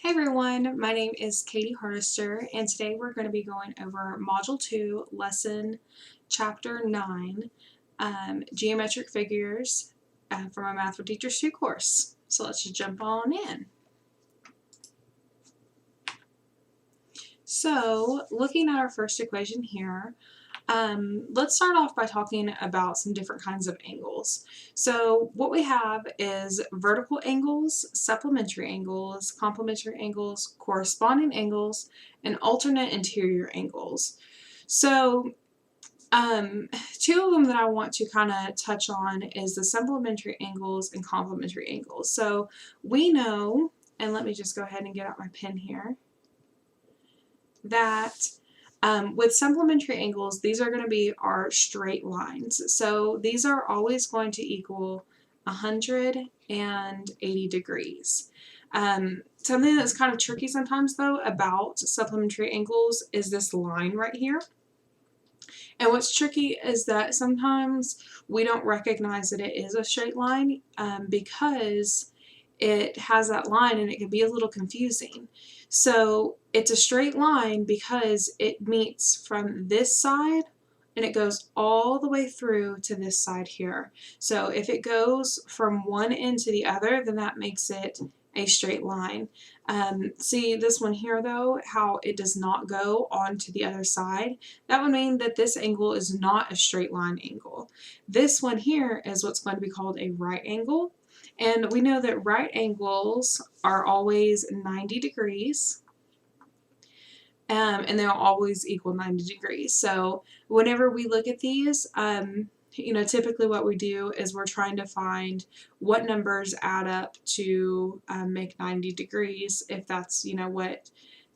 Hey everyone, my name is Katie Hardister, and today we're going to be going over Module 2, Lesson Chapter 9, Geometric Figures from our Math for Teachers 2 course. So let's just jump on in. So, looking at our first equation here, let's start off by talking about some different kinds of angles. So what we have is vertical angles, supplementary angles, complementary angles, corresponding angles, and alternate interior angles. So two of them that I want to kind of touch on is the supplementary angles and complementary angles. So we know, and let me just go ahead and get out my pen here, that with supplementary angles, these are going to be our straight lines. So these are always going to equal 180 degrees. Something that's kind of tricky sometimes though about supplementary angles is this line right here. And what's tricky is that sometimes we don't recognize that it is a straight line because it has that line and it can be a little confusing. So it's a straight line because it meets from this side and it goes all the way through to this side here. So if it goes from one end to the other, then that makes it a straight line. See this one here though, how it does not go on to the other side? That would mean that this angle is not a straight line angle. This one here is what's going to be called a right angle. And we know that right angles are always 90 degrees. And they'll always equal 90 degrees. So whenever we look at these, typically what we do is we're trying to find what numbers add up to make 90 degrees, if that's, what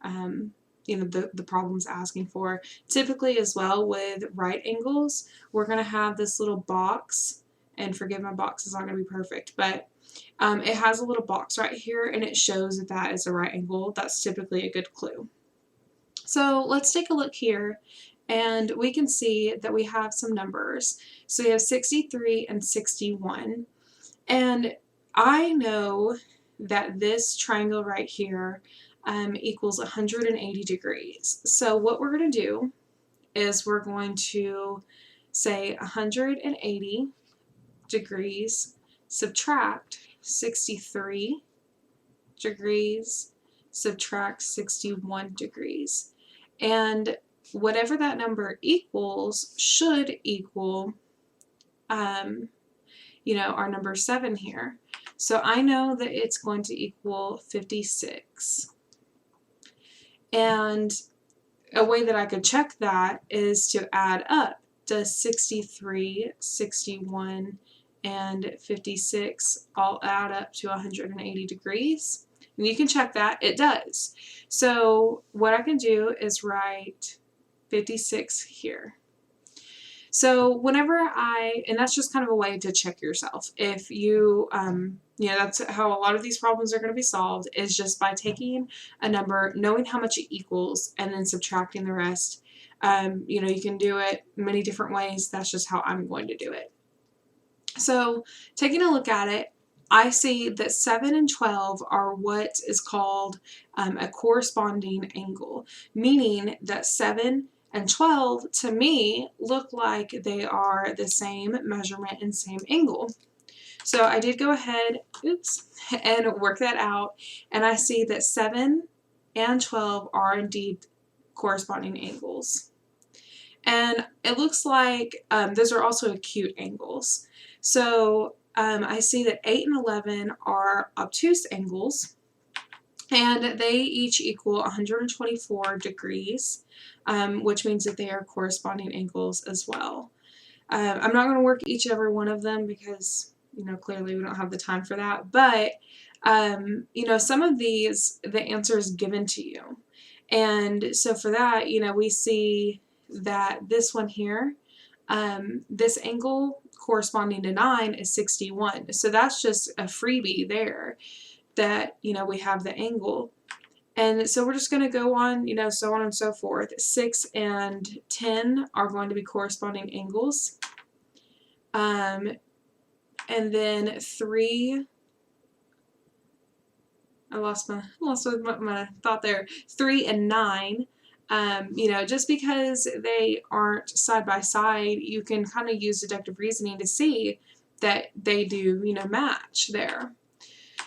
the problem's asking for. Typically as well with right angles, we're going to have this little box, and forgive my box is not going to be perfect, but it has a little box right here and it shows that that is a right angle. That's typically a good clue. So let's take a look here and we can see that we have some numbers. So we have 63 and 61. And I know that this triangle right here equals 180 degrees. So what we're going to do is we're going to say 180 degrees, subtract 63 degrees, subtract 61 degrees. And whatever that number equals should equal, our number 7 here. So I know that it's going to equal 56. And a way that I could check that is to add up. Does 63, 61, and 56 all add up to 180 degrees? And you can check that. It does. So what I can do is write 56 here. So whenever and that's just kind of a way to check yourself. If you, that's how a lot of these problems are going to be solved, is just by taking a number, knowing how much it equals, and then subtracting the rest. You can do it many different ways. That's just how I'm going to do it. So taking a look at it, I see that 7 and 12 are what is called a corresponding angle, meaning that 7 and 12 to me look like they are the same measurement and same angle. So I did go ahead, and work that out, and I see that 7 and 12 are indeed corresponding angles. And it looks like those are also acute angles. So I see that 8 and 11 are obtuse angles, and they each equal 124 degrees, which means that they are corresponding angles as well. I'm not going to work each and every one of them because, clearly we don't have the time for that, but, some of these, the answer is given to you. And so for that, we see that this one here, this angle corresponding to 9 is 61. So that's just a freebie there that, we have the angle. And so we're just going to go on, so on and so forth. 6 and 10 are going to be corresponding angles. And then 3, I lost my thought there. 3 and 9. You know, just because they aren't side by side, you can kind of use deductive reasoning to see that they do, you know, match there.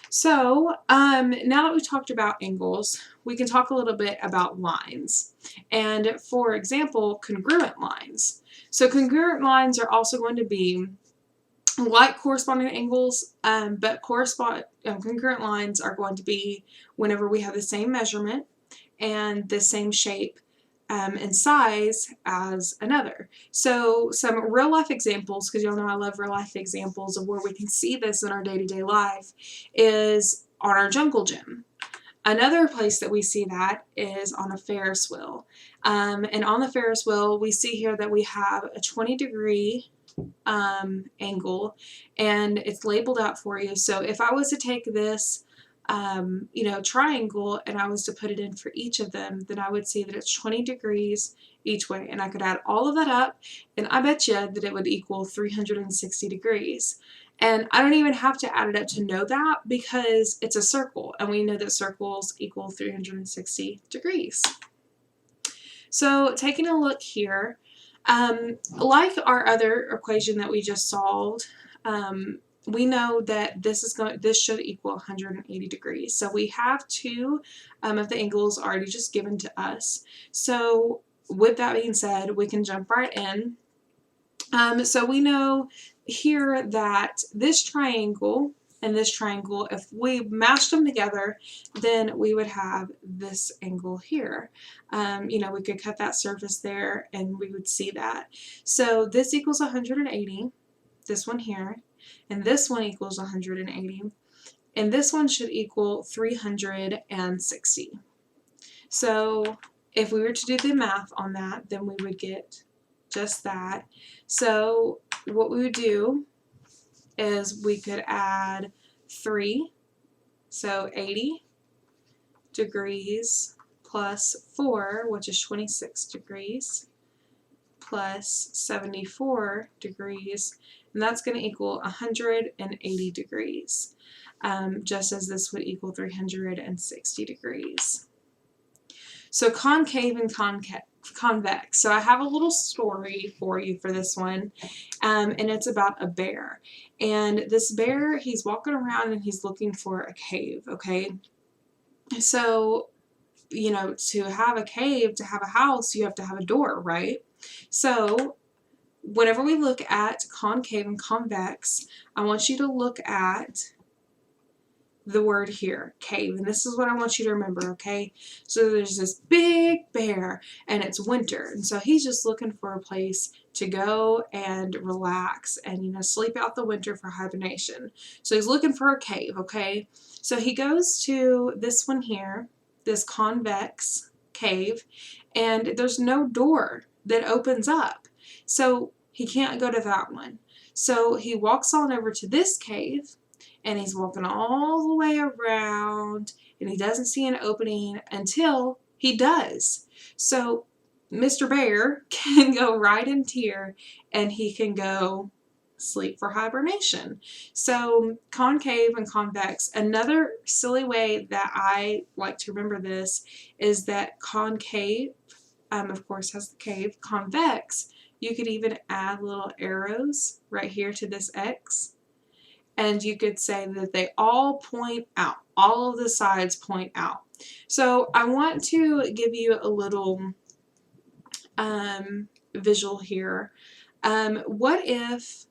So now that we've talked about angles, we can talk a little bit about lines. And for example, congruent lines. So congruent lines are also going to be like corresponding angles, but congruent lines are going to be whenever we have the same measurement and the same shape and size as another. So some real life examples, because y'all know I love real life examples of where we can see this in our day-to-day life, is on our jungle gym. Another place that we see that is on a Ferris wheel. And on the Ferris wheel, we see here that we have a 20-degree angle, and it's labeled out for you. So if I was to take this you know, triangle, and I was to put it in for each of them, then I would see that it's 20 degrees each way, and I could add all of that up, and I bet you that it would equal 360 degrees. And I don't even have to add it up to know that, because it's a circle, and we know that circles equal 360 degrees. So taking a look here, like our other equation that we just solved, we know that this should equal 180 degrees. So we have two of the angles already just given to us. So with that being said, we can jump right in. So we know here that this triangle and this triangle, if we mashed them together, then we would have this angle here. You know, we could cut that surface there and we would see that. So this equals 180, this one here, and this one equals 180, and this one should equal 360. So if we were to do the math on that, then we would get just that. So what we would do is we could add 3, so 80 degrees plus 4, which is 26 degrees, plus 74 degrees, and that's going to equal 180 degrees, just as this would equal 360 degrees. So concave and convex. So I have a little story for you for this one, and it's about a bear. And this bear, he's walking around and he's looking for a cave, okay? So, you know, to have a cave, to have a house, you have to have a door, right? So whenever we look at concave and convex, I want you to look at the word here, cave, and this is what I want you to remember, okay? So there's this big bear, and it's winter, and so he's just looking for a place to go and relax and, you know, sleep out the winter for hibernation. So he's looking for a cave, okay? So he goes to this one here, this convex cave, and there's no door that opens up, so he can't go to that one. So he walks on over to this cave, and he's walking all the way around, and he doesn't see an opening until he does. So Mr. Bear can go right in here, and he can go sleep for hibernation. So concave and convex. Another silly way that I like to remember this is that concave, of course, has the cave. Convex, you could even add little arrows right here to this X. And you could say that they all point out. All of the sides point out. So I want to give you a little visual here. What if,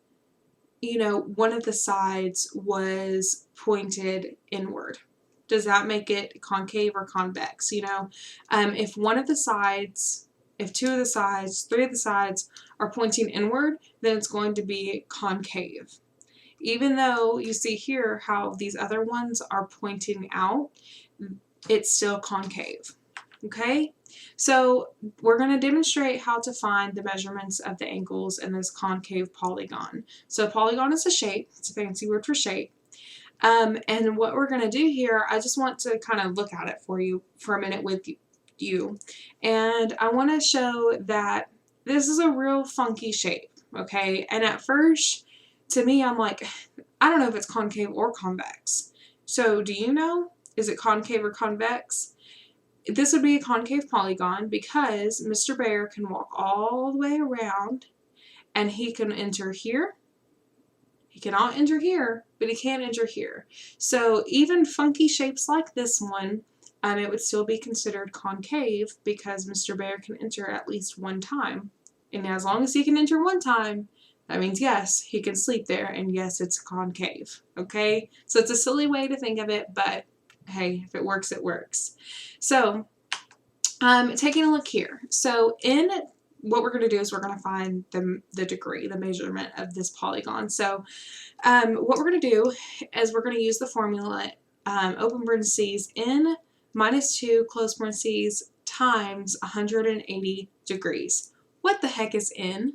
you know, one of the sides was pointed inward? Does that make it concave or convex? You know, if one of the sides, if 2 of the sides, 3 of the sides are pointing inward, then it's going to be concave. Even though you see here how these other ones are pointing out, it's still concave. Okay? So we're going to demonstrate how to find the measurements of the angles in this concave polygon. So polygon is a shape. It's a fancy word for shape. And what we're going to do here, I just want to kind of look at it for you for a minute with you. And I want to show that this is a real funky shape. Okay? And at first, to me, I'm like, I don't know if it's concave or convex. So do you know? is it concave or convex? This would be a concave polygon because Mr. Bear can walk all the way around and he can enter here. He cannot enter here, but he can enter here. So even funky shapes like this one, it would still be considered concave because Mr. Bear can enter at least one time. And as long as he can enter one time, that means yes, he can sleep there, and yes, it's concave. Okay? So it's a silly way to think of it, but hey, if it works, it works. So taking a look here. So in what we're going to do is we're going to find the degree, the measurement of this polygon. So what we're going to do is we're going to use the formula, open parentheses, n minus 2, close parentheses, times 180 degrees. What the heck is n?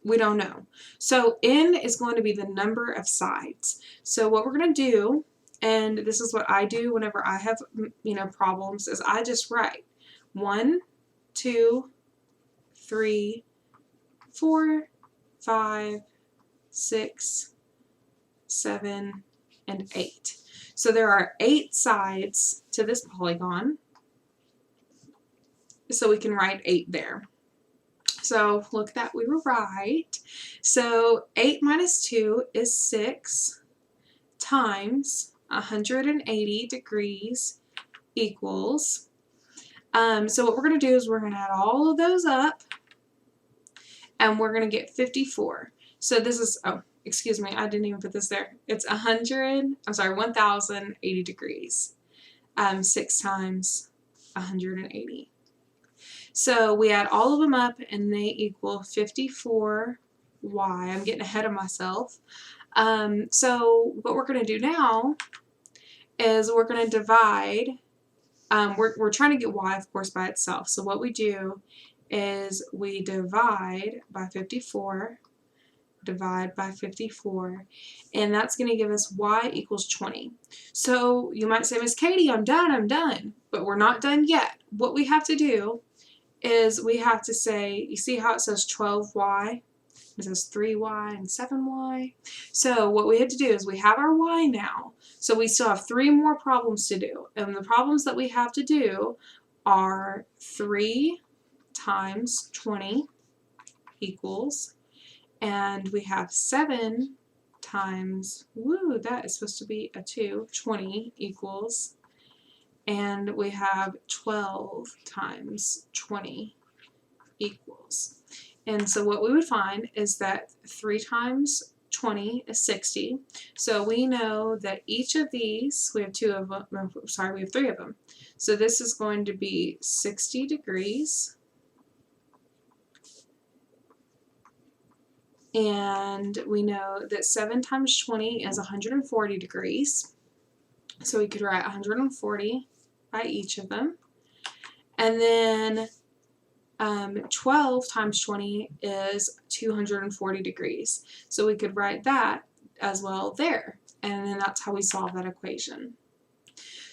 We don't know. So n is going to be the number of sides. So what we're going to do, and this is what I do whenever I have, problems, is I just write 1, 2, 3, 4, 5, 6, 7, and 8. So there are 8 sides to this polygon. So we can write 8 there. So look at that, we were right. So 8 minus 2 is 6 times 180 degrees equals. So what we're going to do is we're going to add all of those up, and we're going to get 54. So this is, oh, excuse me, I didn't even put this there. It's 1080 degrees. 6 times 180. So we add all of them up, and they equal 54y. I'm getting ahead of myself. So what we're going to do now is we're going to divide. We're trying to get y, of course, by itself. So what we do is we divide by 54, divide by 54, and that's going to give us y equals 20. So you might say, Miss Katie, I'm done. But we're not done yet. What we have to do is we have to say, you see how it says 12y? It says 3y and 7y. So what we had to do is we have our y now. So we still have 3 more problems to do. And the problems that we have to do are 3 times 20 equals, and we have 7 times, woo, that is supposed to be a 2, 20 equals, and we have 12 times 20 equals. And so what we would find is that 3 times 20 is 60. So we know that each of these, we have 3 of them. So this is going to be 60 degrees. And we know that 7 times 20 is 140 degrees. So we could write 140 by each of them. And then 12 times 20 is 240 degrees. So we could write that as well there. And then that's how we solve that equation.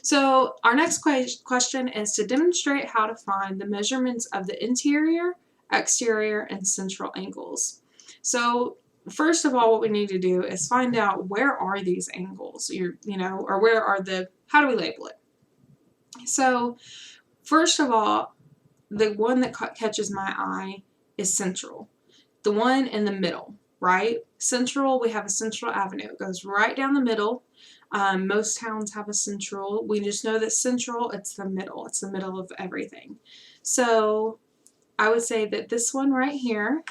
So our next question is to demonstrate how to find the measurements of the interior, exterior, and central angles. So first of all, what we need to do is find out where are these angles, or where are how do we label it? So first of all, the one that catches my eye is central. The one in the middle, right? Central, we have a central avenue. It goes right down the middle. Most towns have a central. We just know that central, it's the middle. It's the middle of everything. So I would say that this one right here,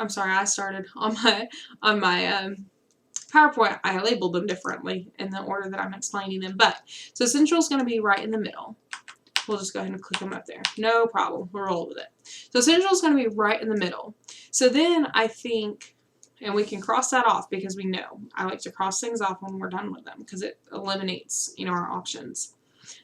I'm sorry, I started on my PowerPoint. I labeled them differently in the order that I'm explaining them. But so central is going to be right in the middle. We'll just go ahead and click them up there. No problem. We'll roll with it. So central is going to be right in the middle. So then I think, and we can cross that off because we know. I like to cross things off when we're done with them because it eliminates, our options.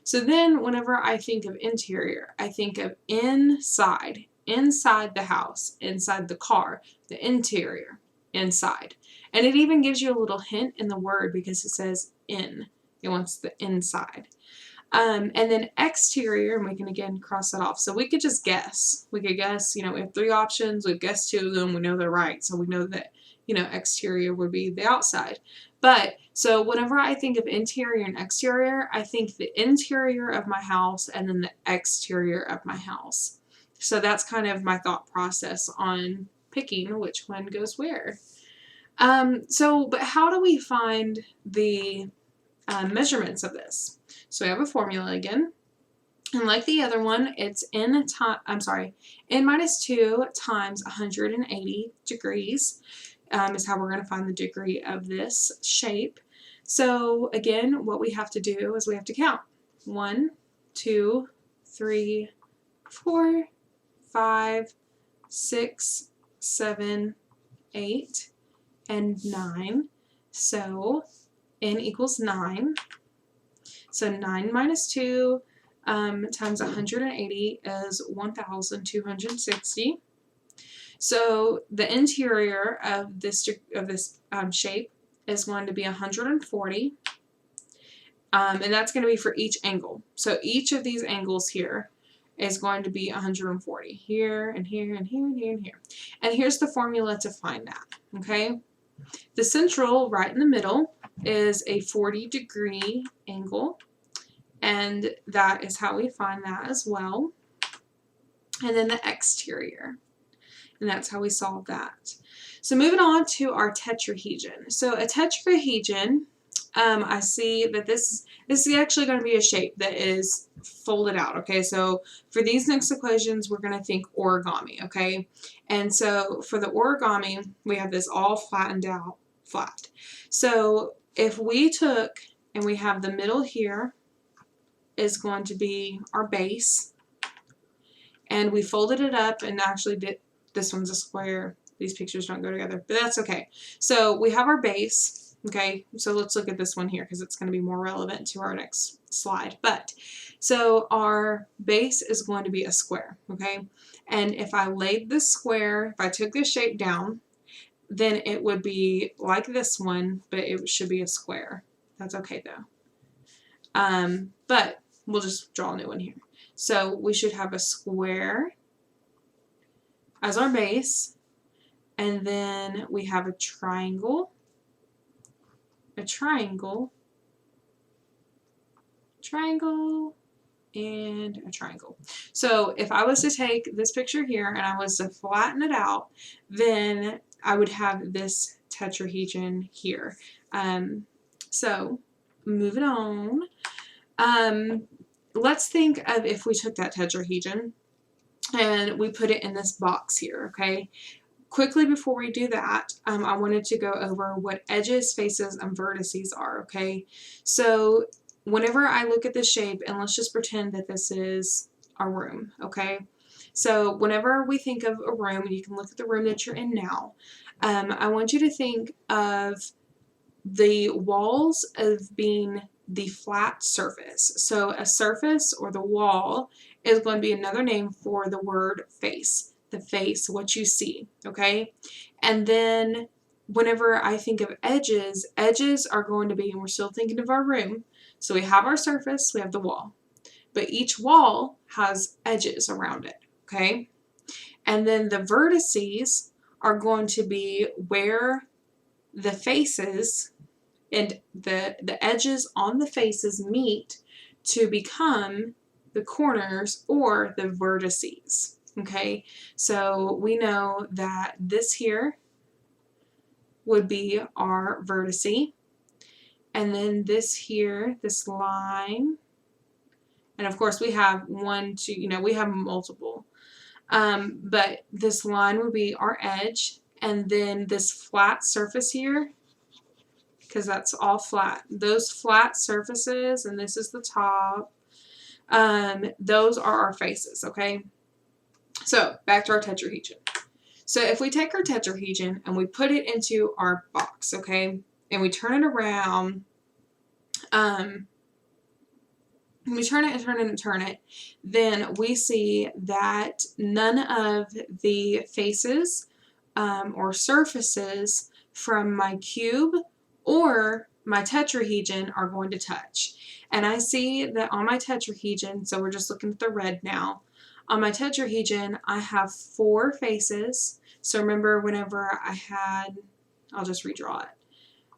So then whenever I think of interior, I think of inside the house, inside the car, the interior, inside. And it even gives you a little hint in the word because it says in. It wants the inside. And then exterior, and we can again cross that off. So we could just guess. We could guess, we have 3 options. We've guessed 2 of them. We know they're right. So we know that, exterior would be the outside. But, so whenever I think of interior and exterior, I think the interior of my house and then the exterior of my house. So that's kind of my thought process on picking which one goes where. But how do we find the measurements of this? So we have a formula again. And like the other one, it's n minus 2 times 180 degrees is how we're going to find the degree of this shape. So again, what we have to do is we have to count. 1, 2, 3, 4, 5, 6, 7, 8, and 9. So n equals 9. So 9 minus 2 times 180 is 1,260. So the interior of this shape is going to be 140, and that's going to be for each angle. So each of these angles here is going to be 140, here and here and here and here and here. And here's the formula to find that, okay? The central right in the middle is a 40-degree angle, and that is how we find that as well. And then the exterior, and that's how we solve that. So moving on to our tetrahedron. So a tetrahedron, I see that this is actually going to be a shape that is folded out, okay? So for these next equations, we're going to think origami, okay? And so for the origami, we have this all flattened out, flat. So if we took, and we have the middle here, is going to be our base, and we folded it up and actually did, this one's a square. These pictures don't go together, but that's okay. So we have our base, okay? So let's look at this one here because it's going to be more relevant to our next slide. But, so our base is going to be a square, okay? And if I laid this square, if I took this shape down, then it would be like this one, but it should be a square. That's okay though. But we'll just draw a new one here. So we should have a square as our base, and then we have a triangle, and a triangle. So if I was to take this picture here and I was to flatten it out, then I would have this tetrahedron here. So moving on, let's think of if we took that tetrahedron and we put it in this box here, okay? Quickly before we do that, I wanted to go over what edges, faces, and vertices are, okay? So whenever I look at this shape, and let's just pretend that this is our room, okay? So whenever we think of a room, and you can look at the room that you're in now, I want you to think of the walls as being the flat surface. So a surface or the wall is going to be another name for the word face. The face, what you see, okay? And then whenever I think of edges, edges are going to be, and we're still thinking of our room, so we have our surface, we have the wall, but each wall has edges around it, okay? And then the vertices are going to be where the faces and the edges on the faces meet to become the corners or the vertices. Okay, so we know that this here would be our vertice, and then this here, this line, and of course we have one, two, we have multiple, but this line would be our edge, and then this flat surface here, because that's all flat, those flat surfaces, and this is the top, those are our faces, okay? So back to our tetrahedron. So if we take our tetrahedron and we put it into our box, okay, and we turn it around, we turn it and turn it and turn it, then we see that none of the faces or surfaces from my cube or my tetrahedron are going to touch. And I see that on my tetrahedron, so we're just looking at the red now, on my tetrahedron, I have 4 faces. So remember whenever I had, I'll just redraw it.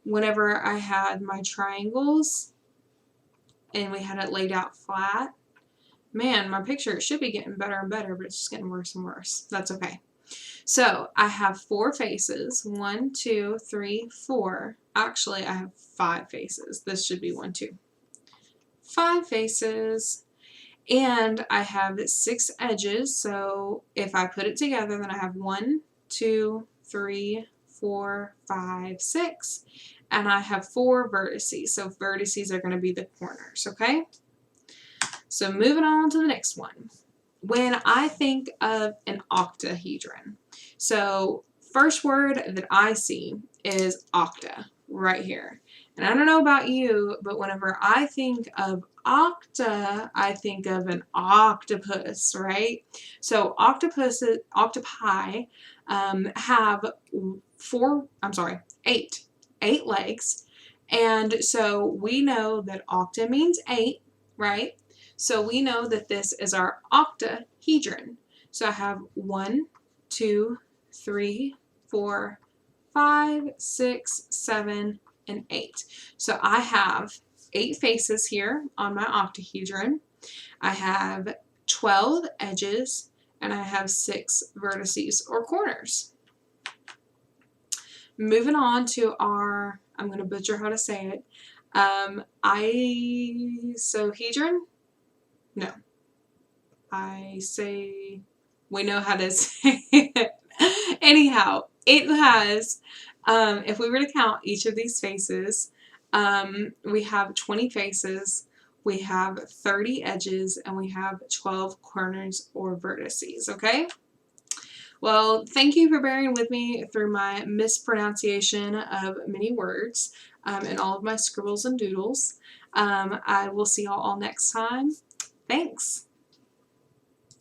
whenever I had my triangles and we had it laid out flat. Man, my picture should be getting better and better, but it's just getting worse and worse. That's okay. So I have 4 faces. 1, 2, 3, 4. Actually, I have 5 faces. This should be 1, 2. 5 faces. And I have 6 edges. So if I put it together, then I have 1, 2, 3, 4, 5, 6. And I have 4 vertices. So vertices are going to be the corners, okay? So moving on to the next one. When I think of an octahedron, so first word that I see is octa right here. And I don't know about you, but whenever I think of octa, I think of an octopus, right? So octopi have 8 legs. And so we know that octa means 8, right? So we know that this is our octahedron. So I have 1, 2, 3, 4, 5, 6, 7, and 8. So I have 8 faces here on my octahedron. I have 12 edges, and I have 6 vertices or corners. Moving on to our, I'm going to butcher how to say it, isohedron? No. We know how to say it. Anyhow, it has, if we were to count each of these faces, we have 20 faces, we have 30 edges, and we have 12 corners or vertices, okay? Well, thank you for bearing with me through my mispronunciation of many words and all of my scribbles and doodles. I will see y'all all next time. Thanks.